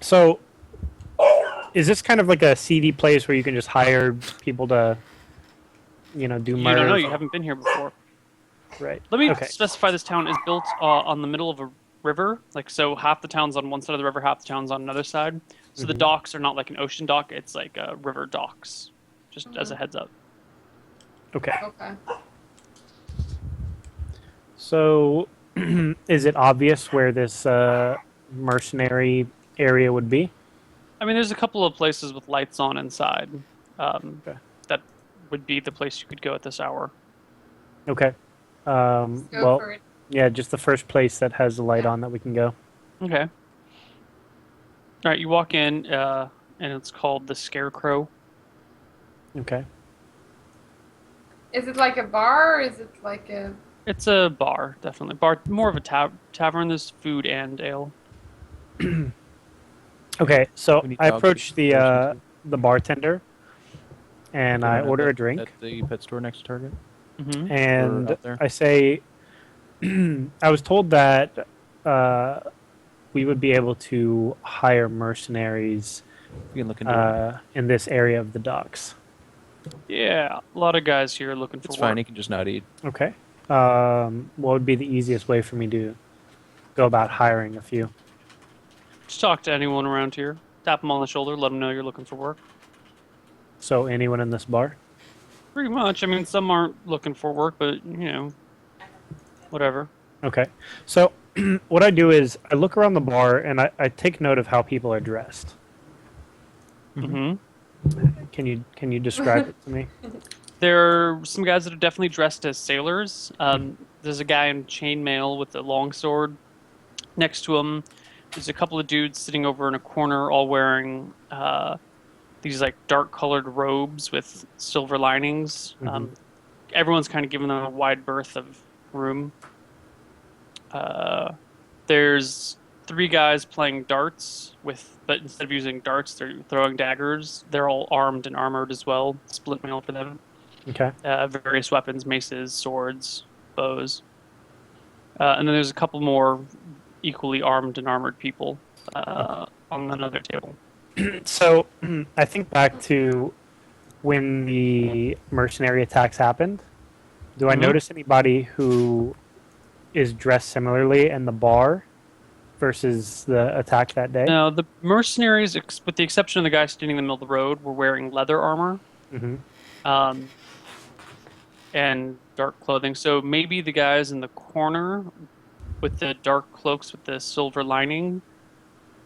So, is this kind of like a seedy place where you can just hire people to, do You don't know. murders? You haven't been here before. Right. Let me Okay. specify this town is built on the middle of a river. Like, so half the town's on one side of the river, half the town's on another side. So the hmm docks are not like an ocean dock, it's like river docks, just as Mm-hmm. a heads up. Okay. Okay. So, is it obvious where this mercenary area would be? I mean, there's a couple of places with lights on inside. Um, Okay. that would be the place you could go at this hour. Okay. Let's go Well, for it. yeah, just the first place that has a light Yeah. on that we can go. Okay. All right, you walk in, and it's called the Scarecrow. Okay. Is it like a bar or is it like a... It's a bar, definitely. Bar, more of a tavern. There's food and ale. Okay. So We need I dogs approach to attention to. the bartender and I At order the- a drink, at the pet store next to Target. Mm-hmm. and out there? I say, I was told that uh, we would be able to hire mercenaries We can look into it. in this area of the docks. Yeah, a lot of guys here looking for It's work. fine. He can just not eat. Okay. What would be the easiest way for me to go about hiring a few? Just talk to anyone around here. Tap them on the shoulder, let them know you're looking for work. So anyone in this bar? Pretty much. I mean, some aren't looking for work, but whatever. Okay. So what I do is I look around the bar and I take note of how people are dressed. Mm-hmm. Can you describe it to me? There are some guys that are definitely dressed as sailors. There's a guy in chainmail with a longsword next to him. There's a couple of dudes sitting over in a corner, all wearing these like dark-colored robes with silver linings. Everyone's kind of given them a wide berth of room. There's three guys playing darts but instead of using darts, they're throwing daggers. They're all armed and armored as well. Split mail for them. Okay. Various weapons, maces, swords, bows. And then there's a couple more equally armed and armored people on another table. So I think back to when the mercenary attacks happened. Do I Mhm. notice anybody who is dressed similarly in the bar versus the attack that day? Now, the mercenaries, with the exception of the guy standing in the middle of the road, were wearing leather armor hmm um, and dark clothing. So maybe the guys in the corner with the dark cloaks with the silver lining,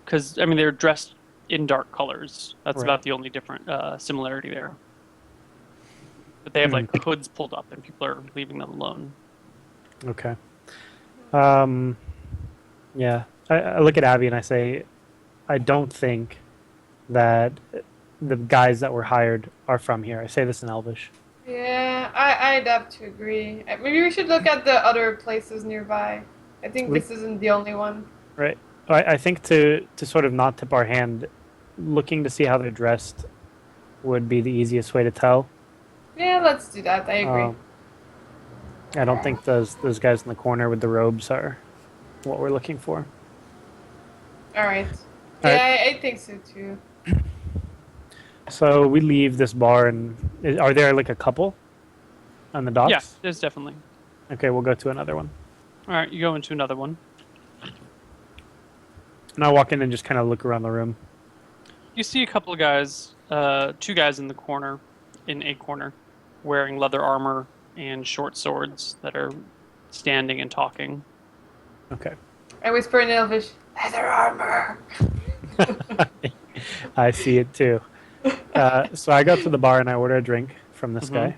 because I mean they're dressed in dark colors. That's Right. about the only different similarity there. But they have like hoods pulled up, and people are leaving them alone. Okay. Yeah. I look at Abby and I say, I don't think that the guys that were hired are from here. I say this in Elvish. Yeah, I'd have to agree. Maybe we should look at the other places nearby. I think this isn't the only one. Right. I think to sort of not tip our hand, looking to see how they're dressed would be the easiest way to tell. Yeah, let's do that. I agree. I don't think those guys in the corner with the robes are what we're looking for. All right. All Yeah, I think so too. So we leave this bar, and are there like a couple on the docks? Yeah, there's definitely. Okay, we'll go to another one. All right, you go into another one. And I walk in and just kind of look around the room. You see a couple of guys, two guys in a corner, wearing leather armor and short swords that are standing and talking. Okay. I whisper in Elvish, leather armor. I see it too. So I go to the bar and I order a drink from this guy,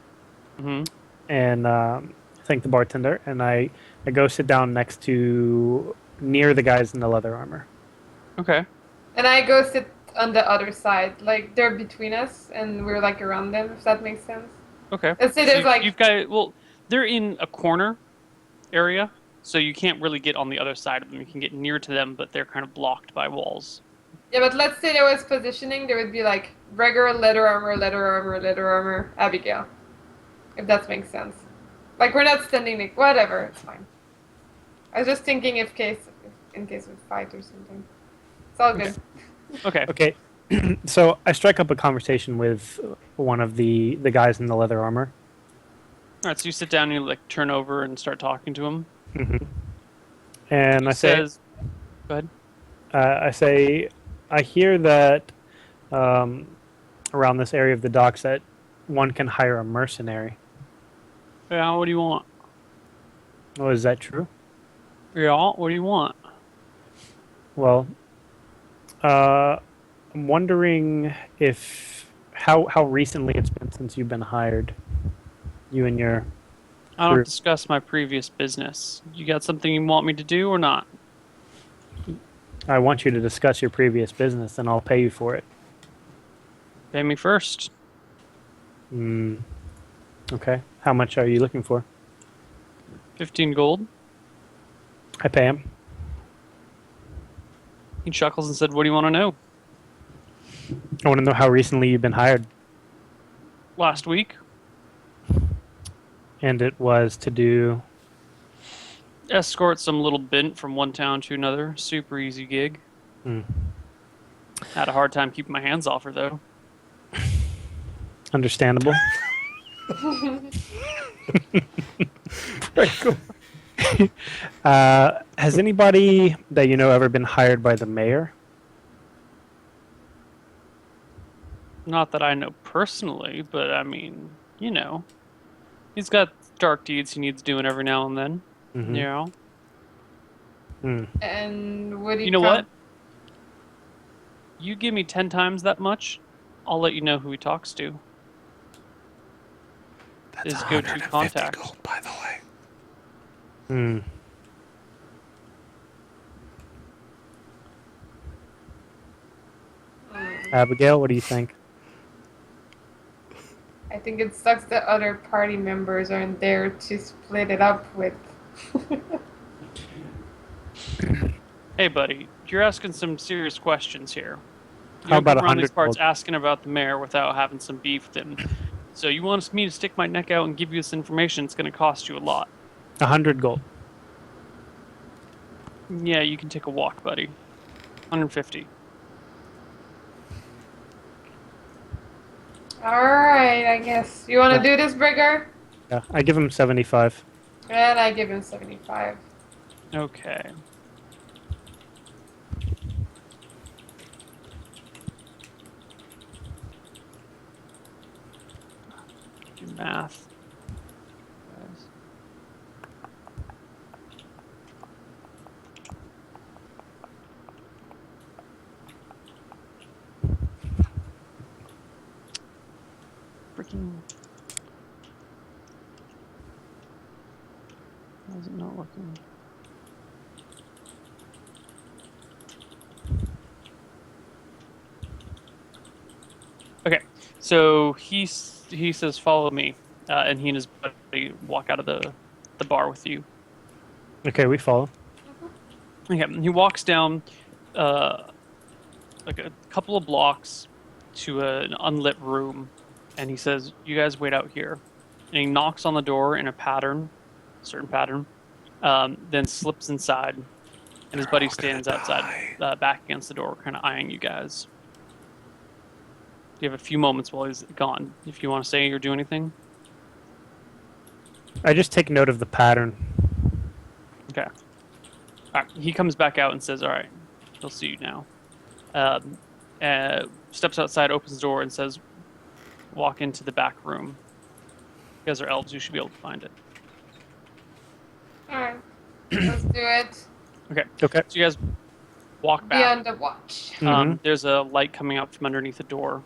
Mm-hmm. and thank the bartender, and I go sit down near the guys in the leather armor. Okay. And I go sit on the other side. Like, they're between us, and we're, like, around them, if that makes sense. Okay. Let's say there's, like... You've got... Well, they're in a corner area, so you can't really get on the other side of them. You can get near to them, but they're kind of blocked by walls. Yeah, but let's say there was positioning, there would be, like, regular leather armor, Abigail. If that makes sense. Like, we're not standing like... Whatever, it's fine. I was just thinking in case of fight or something. It's all good. Okay. Okay, so I strike up a conversation with one of the guys in the leather armor. All right. So you sit down and you like turn over and start talking to him. And He I say, says, "Go ahead." I say, I hear that around this area of the docks that one can hire a mercenary. Yeah. What do you want? Oh, is that true? Yeah. What do you want? Well, I'm wondering if how recently it's been since you've been hired. You and your I don't group. discuss my previous business. You got something you want me to do or not? I want you to discuss your previous business, and I'll pay you for it. Pay me first. Okay. How much are you looking for? 15 gold. I pay him. He chuckles and said, "What do you want to know?" I want to know how recently you've been hired, Last week, and it was to do. escort some little bint from one town to another. Super easy gig. Had a hard time keeping my hands off her though. Understandable. Very cool. Has anybody that you know ever been hired by the mayor? Not that I know personally, but I mean, you know, he's got dark deeds he needs doing every now and then. Mhm. You know. And would he You know come- what? You give me 10 times that much, I'll let you know who he talks to. That's His go-to 150 contact. gold, by the way. Abigail, what do you think? I think it sucks that other party members aren't there to split it up with. Hey, buddy, you're asking some serious questions here. You How don't about come around these 100 parts gold? asking about the mayor without having some beef with him. So you want me to stick my neck out and give you this information? It's going to cost you a lot. 100 gold. Yeah, you can take a walk, buddy. 150. Alright, I guess. You want to do this, Brigger? Yeah, I give him 75. And I give him 75. Okay. Do math. Guys. Freaking. Why is it not working? Okay, so he says, "Follow me," and he and his buddy walk out of the bar with you. Okay, we follow. Okay, he walks down like a couple of blocks to an unlit room, and he says, "You guys wait out here." And he knocks on the door in a certain pattern, then slips inside, and his buddy stands outside, back against the door, kind of eyeing you guys. You have a few moments while he's gone. If you want to say or do anything. I just take note of the pattern. Okay. All right. He comes back out and says, "All right, he'll see you now." Steps outside, opens the door, and says, "Walk into the back room." You guys are elves. You should be able to find it. Alright. Let's do it. Okay. Okay. So you guys walk Be back. on the watch. There's a light coming out from underneath the door.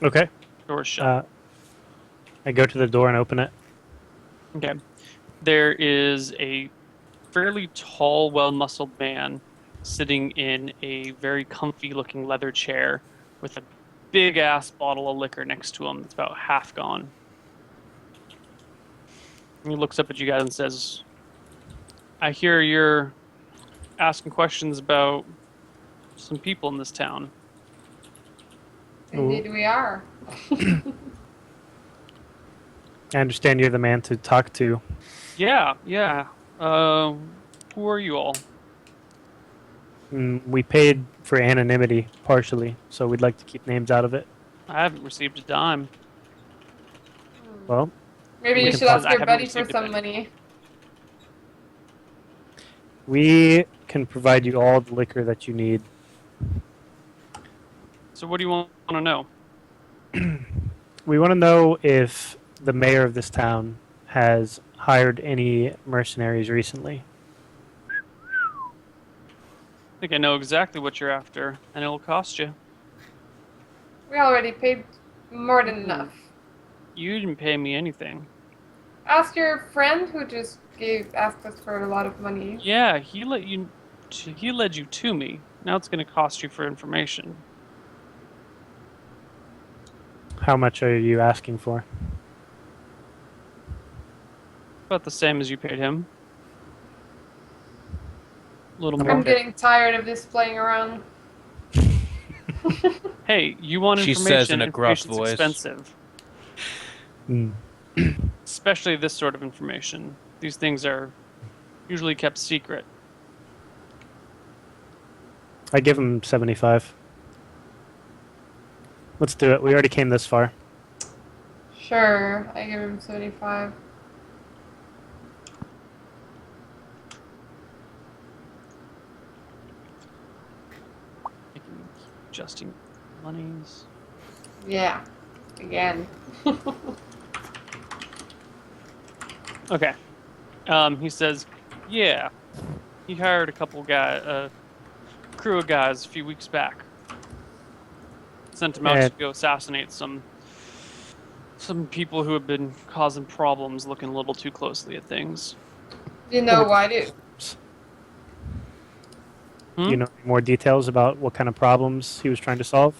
Okay. Door is shut. I go to the door and open it. Okay. There is a fairly tall, well-muscled man sitting in a very comfy-looking leather chair with a big-ass bottle of liquor next to him that's about half gone. And he looks up at you guys and says, "I hear you're asking questions about some people in this town." Indeed, we are. I understand you're the man to talk to. Yeah. Who are you all? We paid for anonymity partially, so we'd like to keep names out of it. I haven't received a dime. Well, Maybe We you can should put- ask I your haven't buddy for received a some penny. money. we can provide you all the liquor that you need. So what do you want to know? We want to know if the mayor of this town has hired any mercenaries recently. I think I know exactly what you're after, and it'll cost you. We already paid more than enough. You didn't pay me anything. Ask your friend who just asked us for a lot of money. Yeah, he led you to me. Now it's going to cost you for information. How much are you asking for? About the same as you paid him. A little more. I'm getting tired of this playing around. Hey, you want She information? says in a gruff Information's voice. expensive. Especially this sort of information. These things are usually kept secret. I give him 75. Let's do it. We already came this far. Sure, I give him 75. Adjusting monies. Yeah, again. Okay. He says, yeah, he hired a couple crew of guys a few weeks back. Sent them out to And- go assassinate some people who have been causing problems, looking a little too closely at things. You know why, dude? Hmm? You know any more details about what kind of problems he was trying to solve?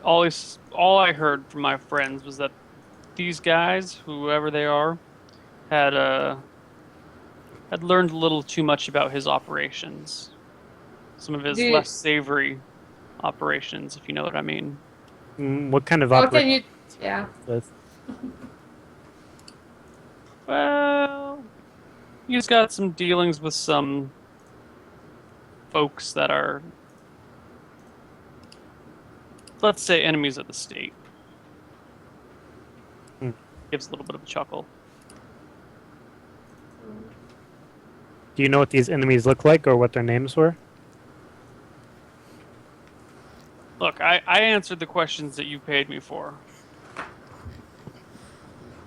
All I heard from my friends was that these guys, whoever they are, had learned a little too much about his operations. Some of his Dude. less savory operations, if you know what I mean. What kind of What can operation? you? Yeah. With? Well, he's got some dealings with some folks that are, let's say, enemies of the state. Gives a little bit of a chuckle. Do you know what these enemies look like or what their names were? Look, I answered the questions that you paid me for.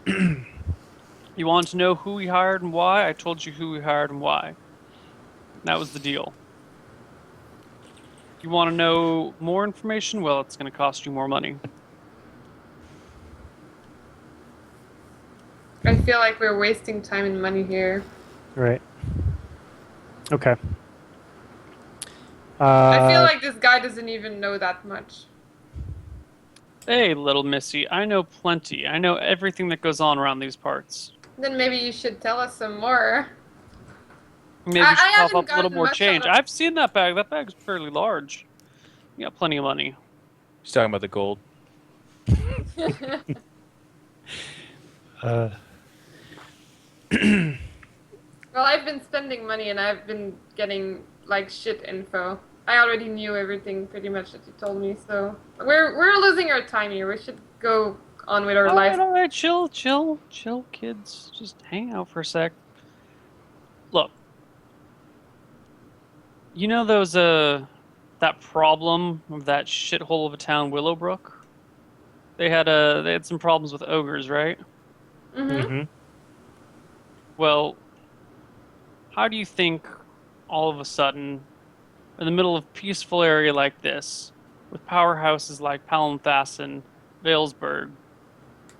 You want to know who we hired and why? I told you who we hired and why. That was the deal. You want to know more information? Well, it's going to cost you more money. I feel like we're wasting time and money here. Right. Okay. I feel like this guy doesn't even know that much. Hey, little missy, I know plenty. I know everything that goes on around these parts. Then maybe you should tell us some more. Maybe I we should haven't pop up a little gotten more much change. out of- I've seen that bag. That bag's fairly large. You got plenty of money. He's talking about the gold. Well, I've been spending money and I've been getting like shit info. I already knew everything pretty much that you told me, so we're losing our time here. We should go on with our life. All right, chill, kids. Just hang out for a sec. Look, you know those that problem of that shithole of a town, Willowbrook. They had some problems with ogres, right? Mm-hmm. Well, how do you think all of a sudden, in the middle of a peaceful area like this, with powerhouses like Palanthas and Valesburg,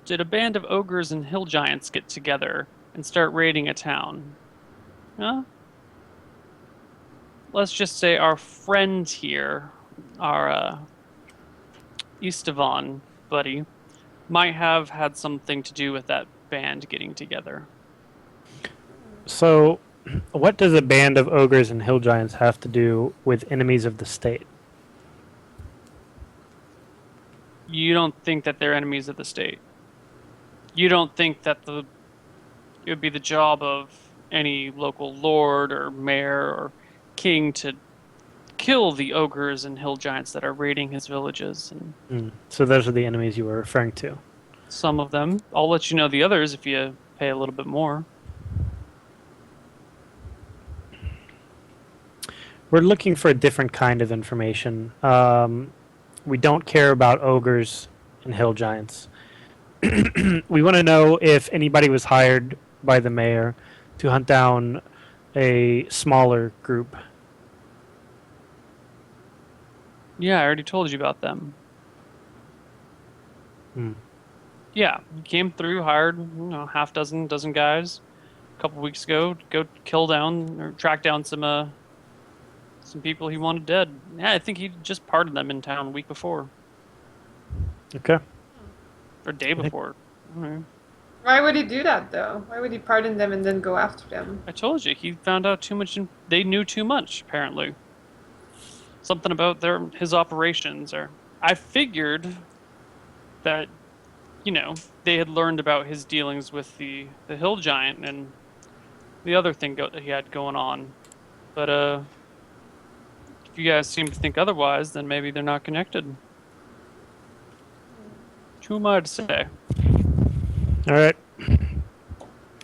did a band of ogres and hill giants get together and start raiding a town? Huh? Let's just say our friend here, our Istvan buddy, might have had something to do with that band getting together. So, what does a band of ogres and hill giants have to do with enemies of the state? You don't think that they're enemies of the state. You don't think that it would be the job of any local lord or mayor or king to kill the ogres and hill giants that are raiding his villages, and So those are the enemies you were referring to. some of them. I'll let you know the others if you pay a little bit more. We're looking for a different kind of information. We don't care about ogres and hill giants. We want to know if anybody was hired by the mayor to hunt down a smaller group. Yeah, I already told you about them. Yeah, he came through, hired half dozen guys a couple weeks ago to go kill down or track down some people he wanted dead. Yeah, I think he just pardoned them in town a week before Okay. or day before. I don't know. Why would he do that, though? Why would he pardon them and then go after them? I told you he found out too much. They knew too much, apparently. Something about his operations, or I figured that they had learned about his dealings with the hill giant and the other thing he had going on. But if you guys seem to think otherwise, then maybe they're not connected. Who am I to say? All right.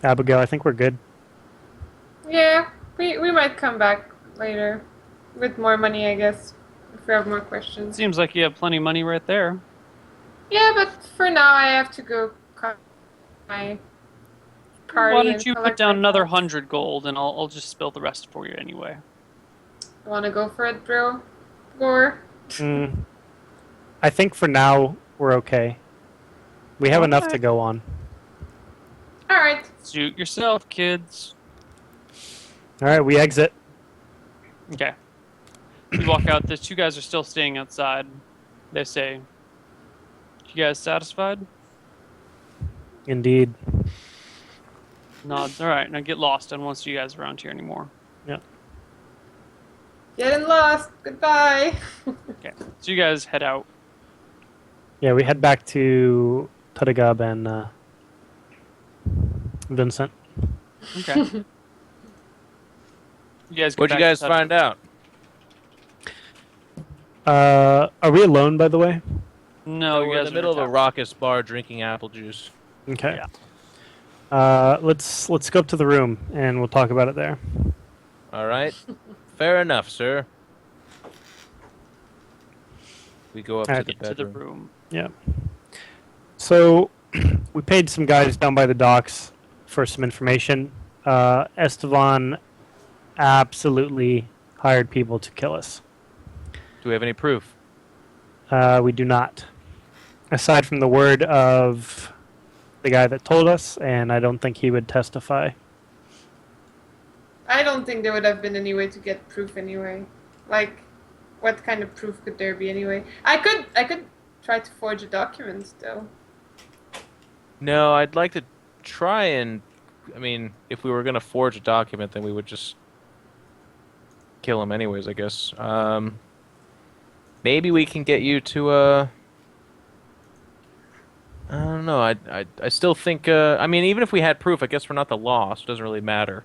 Abigail, I think we're good. Yeah, we might come back later with more money, I guess, if we have more questions. Seems like you have plenty of money right there. Yeah, but for now I have to go cut my party. Why don't and you put collect down my another cards. 100 gold, and I'll just spill the rest for you anyway. You wanna go for it, bro? Or I think for now we're okay. We have enough Okay. to go on. alright. Suit yourself, kids. All right, we exit. Okay. You walk out. The two guys are still staying outside. They say, "You guys satisfied?" Indeed. Nods. All right. Now get lost. I don't want to see you guys around here anymore. Yeah. Getting lost. Goodbye. Okay. So you guys head out. Yeah, we head back to Tutagab and Vincent. Okay. You guys. Get What'd you back guys to touch. find out? Are we alone, by the way? No, you we're in guys the middle of a town. raucous bar drinking apple juice. Okay. Yeah. Let's go up to the room and we'll talk about it there. All right. Fair enough, sir. We go up Alright. to the Get to the bedroom. room. Yeah. So we paid some guys down by the docks for some information. Estevan absolutely hired people to kill us. Do we have any proof? We do not. Aside from the word of the guy that told us, and I don't think he would testify. I don't think there would have been any way to get proof anyway. Like, what kind of proof could there be anyway? I could try to forge a document though. No, I'd like to try and... I mean, if we were going to forge a document, then we would just kill him anyways, I guess. Maybe we can get you to I don't know. I still think... I mean, even if we had proof, I guess we're not the law, so it doesn't really matter.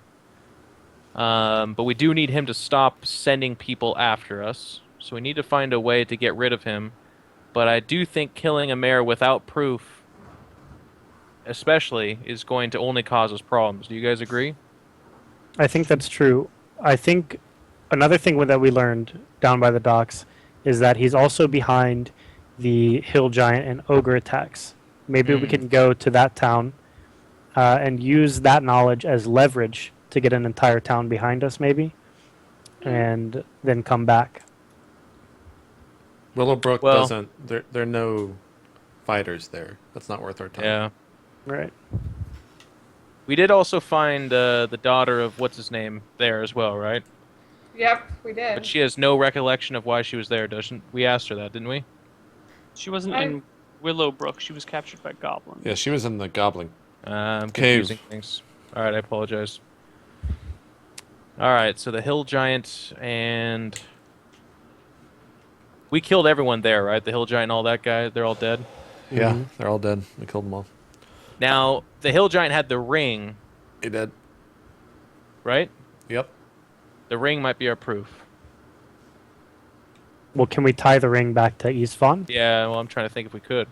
But we do need him to stop sending people after us. So we need to find a way to get rid of him. But I do think killing a mayor without proof, especially, is going to only cause us problems. Do you guys agree? I think that's true. I think another thing that we learned down by the docks is that he's also behind the hill giant and ogre attacks. Maybe we can go to that town and use that knowledge as leverage to get an entire town behind us, maybe, and then come back. Willowbrook Well- doesn't. There are no fighters there. That's not worth our time. Yeah. Right. We did also find the daughter of what's his name there as well, right? Yep, we did. But she has no recollection of why she was there, doesn't? We asked her that, didn't we? She wasn't I- in Willowbrook. She was captured by goblins. Yeah, she was in the goblin. I'm Cave. confusing things. All right, I apologize. All right, so the hill giant and we killed everyone there, right? The hill giant and all that guy, they're all dead. Yeah, Mhm. they're all dead. We killed them all. Now, the hill giant had the ring, He did. right? Yep. The ring might be our proof. Well, can we tie the ring back to East Vaughn? Yeah, well, I'm trying to think if we could.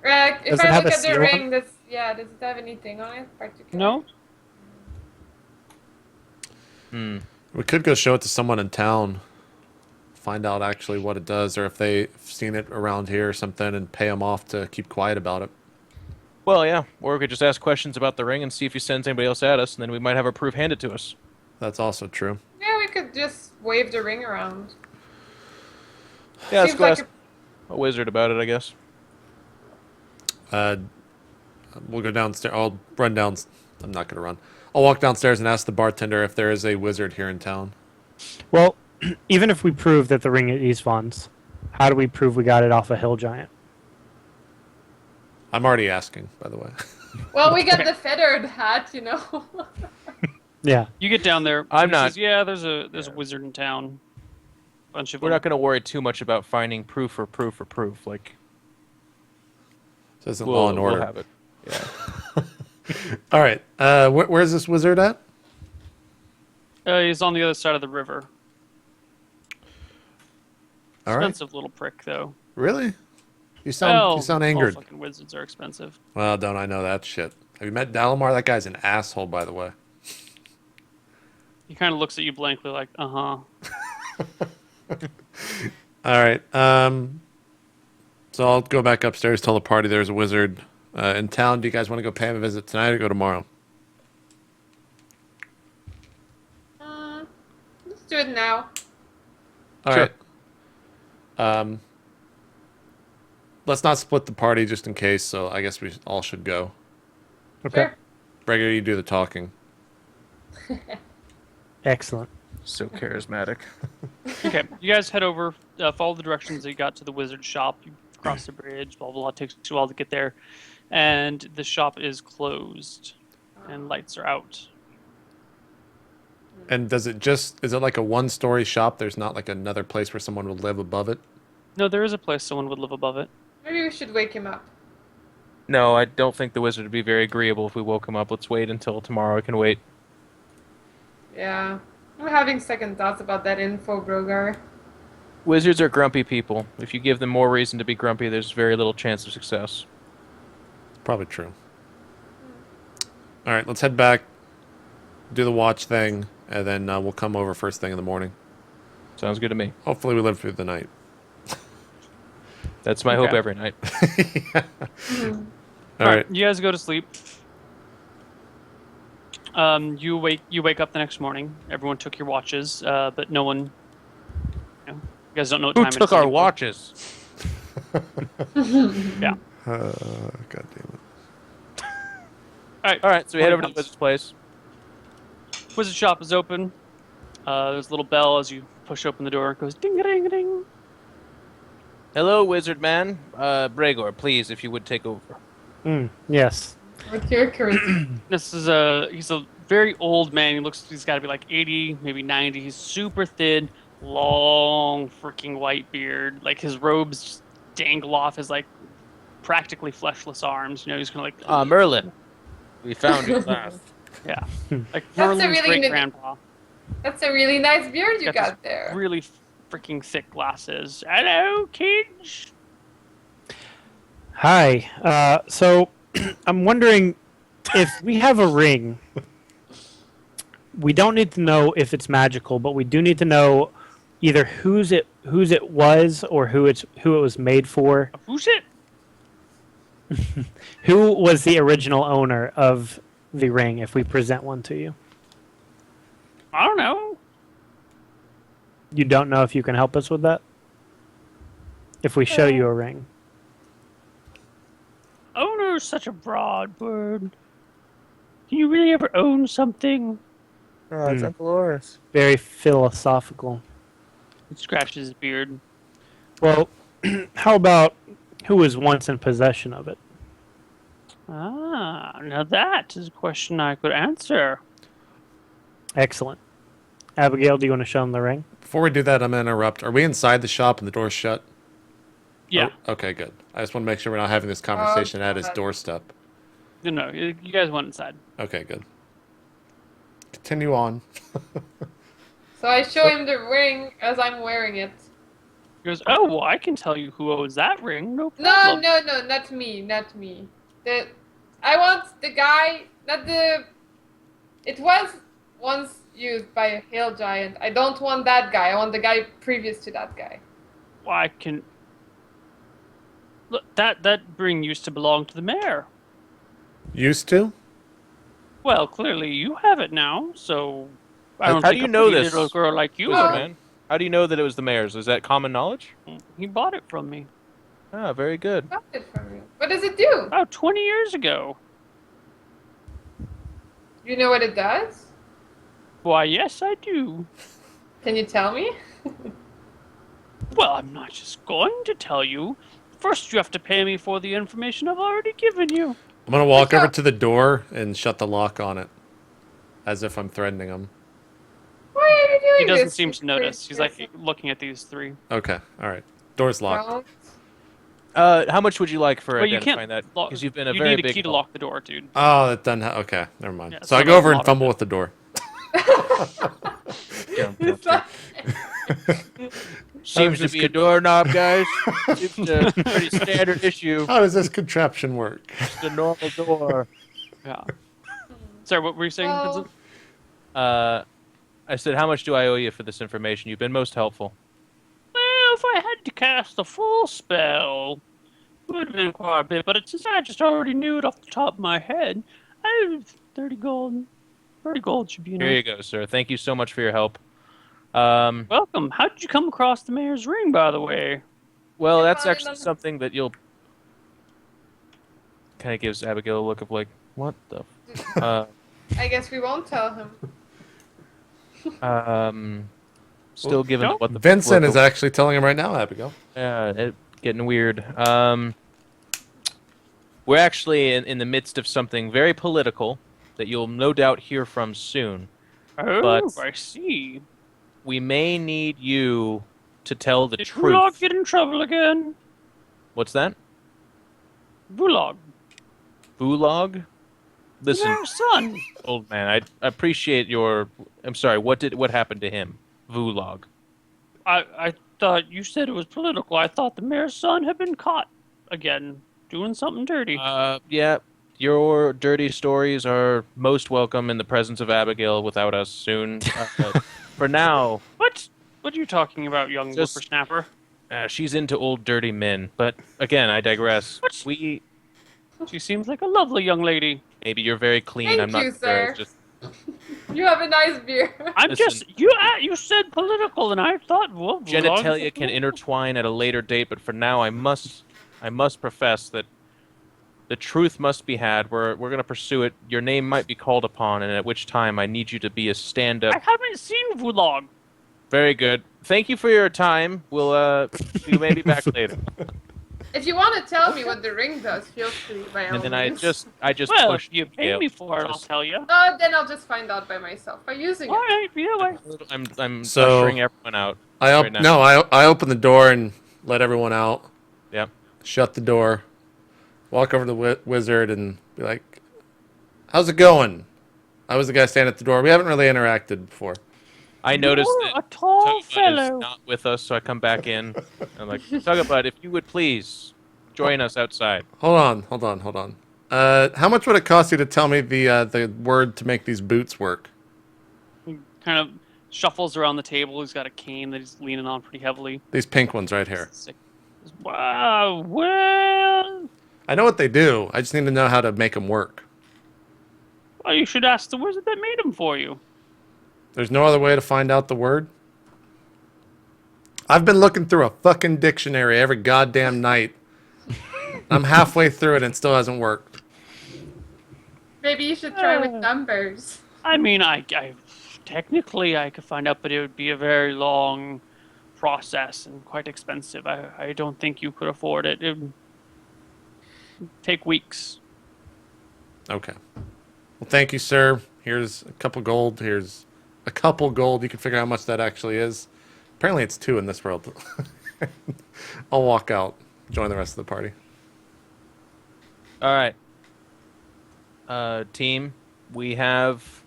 If Does it I have look a at the seal on ring, does it have anything on it particular? No? We could go show it to someone in town, find out actually what it does, or if they've seen it around here or something, and pay them off to keep quiet about it. Well, yeah. Or we could just ask questions about the ring and see if he sends anybody else at us, and then we might have our proof handed to us. That's also true. Yeah, we could just wave the ring around. Yeah, let's Seems go like ask a wizard about it, I guess. We'll go downstairs. I'll run down. I'm not going to run. I'll walk downstairs and ask the bartender if there is a wizard here in town. Well, even if we prove that the ring is East Vaughn's, how do we prove we got it off a hill giant? I'm already asking, by the way. Well, we got the feathered hat, you know. Yeah. You get down there. I'm he not- Says, yeah, there's a wizard in town. Bunch of We're them. not going to worry too much about finding proof or proof or proof. Like, So it's Law and Order. We'll have it. Yeah. All right. Where's this wizard at? He's on the other side of the river. All right. Expensive little prick, though. Really? You sound angered. All fucking wizards are expensive. Well, don't I know that shit? Have you met Dalamar? That guy's an asshole, by the way. He kind of looks at you blankly, like, uh-huh. All right. So I'll go back upstairs, tell the party there's a wizard in town. Do you guys want to go pay him a visit tonight or go tomorrow? Let's do it now. All Sure. right. Let's not split the party just in case, so I guess we all should go. Okay. Sure. Breger, you do the talking. Excellent. So charismatic. Okay, you guys head over, follow the directions that you got to the wizard shop. You cross the bridge, blah, blah, blah. It takes you a while to get there. And the shop is closed, and lights are out. And is it like a one-story shop? There's not like another place where someone would live above it? No, there is a place someone would live above it. Maybe we should wake him up. No, I don't think the wizard would be very agreeable if we woke him up. Let's wait until tomorrow. I can wait. Yeah. I'm having second thoughts about that info, Brogar. Wizards are grumpy people. If you give them more reason to be grumpy, there's very little chance of success. Probably true. All right, let's head back, do the watch thing, and then we'll come over first thing in the morning. Sounds good to me. Hopefully we live through the night. That's my Okay. hope every night. All right. You guys go to sleep. You wake up the next morning. Everyone took your watches, but no one. You guys don't know what Who time it is. took our anymore. watches? Yeah. God damn All right, so we head Morning over to the comes. wizard's place. Wizard shop is open. There's a little bell as you push open the door. It goes ding ding ding. Hello, wizard man. Bregor, please, if you would take over. Yes. What's your charisma? This is he's a very old man. He's got to be like 80, maybe 90. He's super thin, long freaking white beard. Like his robes just dangle off his like practically fleshless arms. You know, he's kind of like Merlin. We found you last. yeah, like That's a Merlin's really great grandpa. That's a really nice beard you Got got this there. Really freaking thick glasses. Hello, kids. Hi. So I'm wondering if we have a ring. We don't need to know if it's magical, but we do need to know either whose it was or who it was made for. Who's it? Who was the original owner of the ring if we present one to you? I don't know. You don't know if you can help us with that? If we show you a ring. Owner is such a broad word. Do you really ever own something? Oh, it's Uncle Oris. Very philosophical. He scratches his beard. Well, how about who was once in possession of it? Ah, now that is a question I could answer. Excellent. Abigail, do you want to show him the ring? Before we do that, I'm going to interrupt. Are we inside the shop and the door's shut? Yeah. Oh, okay, good. I just want to make sure we're not having this conversation at his God. doorstep. No, you guys went inside. Okay, good. Continue on. So I show him the ring as I'm wearing it. He goes, oh, well, I can tell you who owns that ring. No No, problem. no, not me. I want the guy, not the... It was once used by a hill giant. I don't want that guy. I want the guy previous to that guy. Well, I can... Look, that ring used to belong to the mayor. Used to? Well, clearly you have it now, so... I don't How think do you a know pretty this, little girl like you Wizard would. man? How do you know that it was the mayor's? Is that common knowledge? He bought it from me Ah, very good. Got it from you. What does it do? about 20 years ago. You know what it does? Why, yes, I do. Can you tell me? Well, I'm not just going to tell you. First, you have to pay me for the information I've already given you. I'm gonna walk over to the door and shut the lock on it, as if I'm threatening him. Why are you doing He doesn't this, seem you to notice. He's crazy like looking at these three. Okay, all right. Door's locked. Don't. How much would you like for Well, you identifying can't that? lock. Because you've been a you very need a big key to help. lock the door, dude. Oh, that doesn't. Okay, never mind. Yeah, so I so go that's over and not fumble okay. with the door. It's not- Seems to just be a doorknob, guys. Seems a pretty standard issue. How does this contraption work? It's a normal door. Yeah. Sorry, what were you saying, Well- Vincent? I said, how much do I owe you for this information? You've been most helpful. Well, if I had to cast the full spell, it would have been quite a bit, but since I just already knew it off the top of my head, 30 gold. 30 gold should be enough. Here you go, sir. Thank you so much for your help. Welcome. How did you come across the mayor's ring, by the way? Well, Yeah, that's fine, actually something that you'll... Kind of gives Abigail a look of like, what the... I guess we won't tell him. Still given don't. what the... Vincent what is the- actually telling him right now, Abigail. Yeah, getting weird. We're actually in the midst of something very political that you'll no doubt hear from soon. Oh, But- I see. We may need you to tell the Did truth. Vulog get in trouble again? What's that? Vulog. Vulog? Listen, Their son. old man, I appreciate your... I'm sorry, what happened to him? Vulog. I thought you said it was political. I thought the mayor's son had been caught again doing something dirty. Yeah, your dirty stories are most welcome in the presence of Abigail without us soon. For now, What are you talking about, young Just- whippersnapper? she's into old dirty men. But again, I digress. What? She seems like a lovely young lady. Maybe you're very clean. Thank I'm not you, sure. sir. It's just You have a nice beer. I'm Listen. just you said political, and I thought, well, Vulog is genitalia can political. intertwine at a later date, but for now, I must profess that the truth must be had. We're going to pursue it. Your name might be called upon, and at which time I need you to be a stand-up. I haven't seen Vulog. Very good. Thank you for your time. We may be back later. If you want to tell me what the ring does, feel free by all And then I means. just Well, pushed if you pay Gail. me for it, I'll Just- tell you. Then I'll just find out by myself by using All it. right, either way. I'm So- ushering everyone out. I Right now. no, I open the door and let everyone out. Yep. Shut the door. Walk over to the wizard and be like, "How's it going?" I was the guy standing at the door. We haven't really interacted before. I noticed You're that a tall Tugabud is fellow. not with us, so I come back in. I'm like, Tugabud, if you would please join us outside. Hold on. How much would it cost you to tell me the word to make these boots work? He kind of shuffles around the table. He's got a cane that he's leaning on pretty heavily. These pink ones right here. Wow, well, I know what they do. I just need to know how to make them work. well, you should ask the wizard that made them for you. There's no other way to find out the word? I've been looking through a fucking dictionary every goddamn night. I'm halfway through it and it still hasn't worked. Maybe you should try with numbers. I mean, I technically I could find out, but it would be a very long process and quite expensive. I don't think you could afford it. It would take weeks. Okay. Well, thank you, sir. Here's a couple gold. Here's a couple gold. You can figure out how much that actually is. Apparently it's 2 in this world. I'll walk out. Join the rest of the party. All right. Team, we have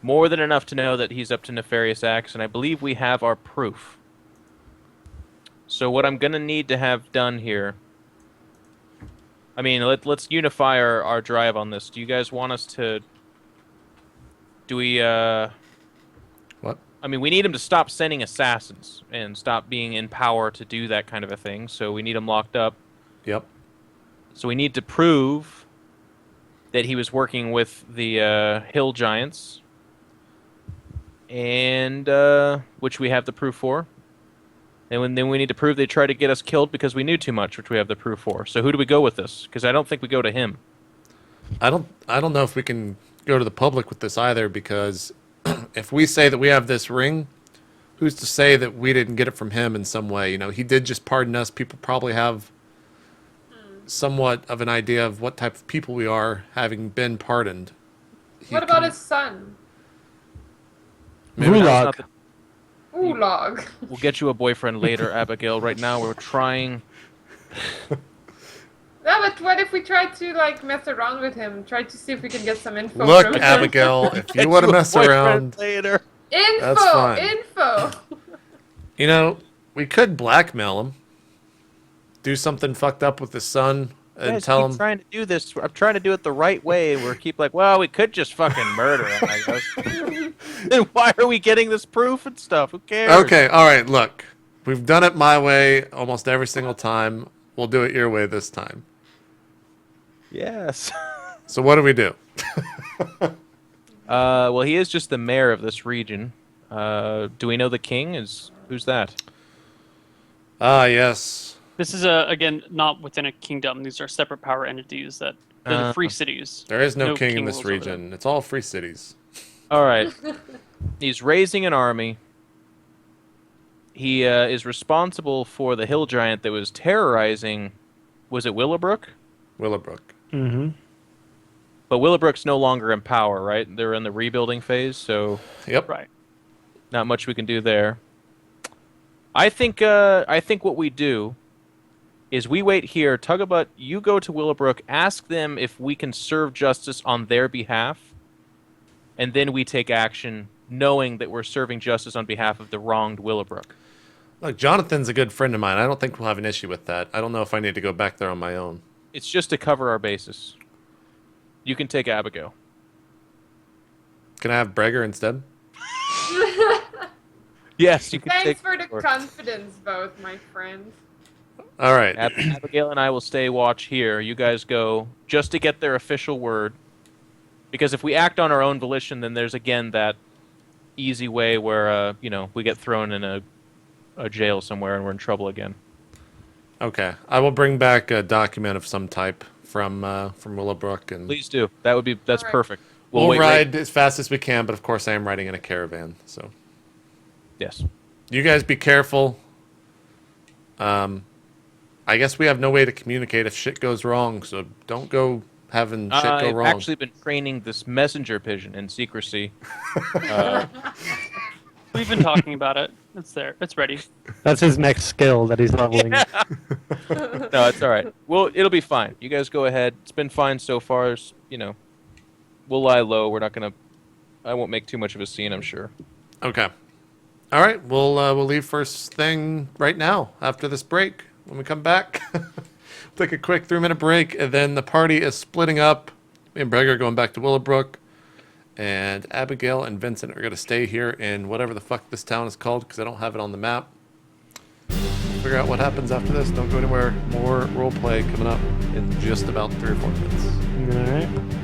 More than enough to know that he's up to nefarious acts, and I believe we have our proof. So what I'm going to need to have done here... I mean, let's unify our drive on this. Do you guys want us to... Do we... What? I mean, we need him to stop sending assassins and stop being in power to do that kind of a thing, so we need him locked up. Yep. So we need to prove that he was working with the Hill Giants, and which we have the proof for. And then we need to prove they tried to get us killed because we knew too much, which we have the proof for. So who do we go with this? Because I don't think we go to him. I don't know if we can go to the public with this either, because if we say that we have this ring, who's to say that we didn't get it from him in some way? You know, he did just pardon us. People probably have somewhat of an idea of what type of people we are, having been pardoned. What about his son? Maybe that's not the- Oolog. We'll get you a boyfriend later, Abigail. Right now we're trying... Yeah, but what if we try to like mess around with him? Try to see if we can get some info Look, from him. Abigail, if you want to mess around, later. That's fine. Info! you know, we could blackmail him. Do something fucked up with his son and Guys, tell keep him... trying to do this. I'm trying to do it the right way. We're keep like, well, we could just fucking murder him, I guess. Then why are we getting this proof and stuff? Who cares? Okay, alright, look. We've done it my way almost every single time. We'll do it your way this time. Yes. So what do we do? Well, he is just the mayor of this region. Do we know the king? Who's that? Ah, yes. This is again not within a kingdom. These are separate power entities that they're the free cities. There is no king in king this rules over region. It's all free cities. All right. He's raising an army. He is responsible for the hill giant that was terrorizing. Was it Willowbrook? Willowbrook. Mm-hmm. But Willowbrook's no longer in power, right? They're in the rebuilding phase, so Yep. Right. not much we can do there. I think what we do is we wait here. Tugabutt, you go to Willowbrook, ask them if we can serve justice on their behalf, and then we take action knowing that we're serving justice on behalf of the wronged Willowbrook. Look, Jonathan's a good friend of mine. I don't think we'll have an issue with that. I don't know if I need to go back there on my own. It's just to cover our bases. You can take Abigail. Can I have Breger instead? Yes, you can Thanks take... for the confidence vote, my friend. All right. Abigail and I will stay watch here. You guys go just to get their official word. Because if we act on our own volition, then there's again that easy way where we get thrown in a jail somewhere and we're in trouble again. Okay. I will bring back a document of some type from Willowbrook, and Please do. That's All right. perfect. we'll wait, ride as fast as we can. But of course, I am riding in a caravan. So Yes. you guys be careful. I guess we have no way to communicate if shit goes wrong. So don't go having shit go I've wrong. actually been training this messenger pigeon in secrecy. We've been talking about it. It's there. It's ready. That's his next skill that he's leveling. No, it's all right. Well, it'll be fine. You guys go ahead. It's been fine so far. We'll lie low. We're not gonna. I won't make too much of a scene, I'm sure. Okay. All right. We'll leave first thing right now after this break. When we come back, take a quick 3-minute break, and then the party is splitting up. Me and Breger are going back to Willowbrook, and Abigail and Vincent are going to stay here in whatever the fuck this town is called, because I don't have it on the map. Figure out what happens after this. Don't go anywhere. More role play coming up in just about 3 or 4 minutes. All right.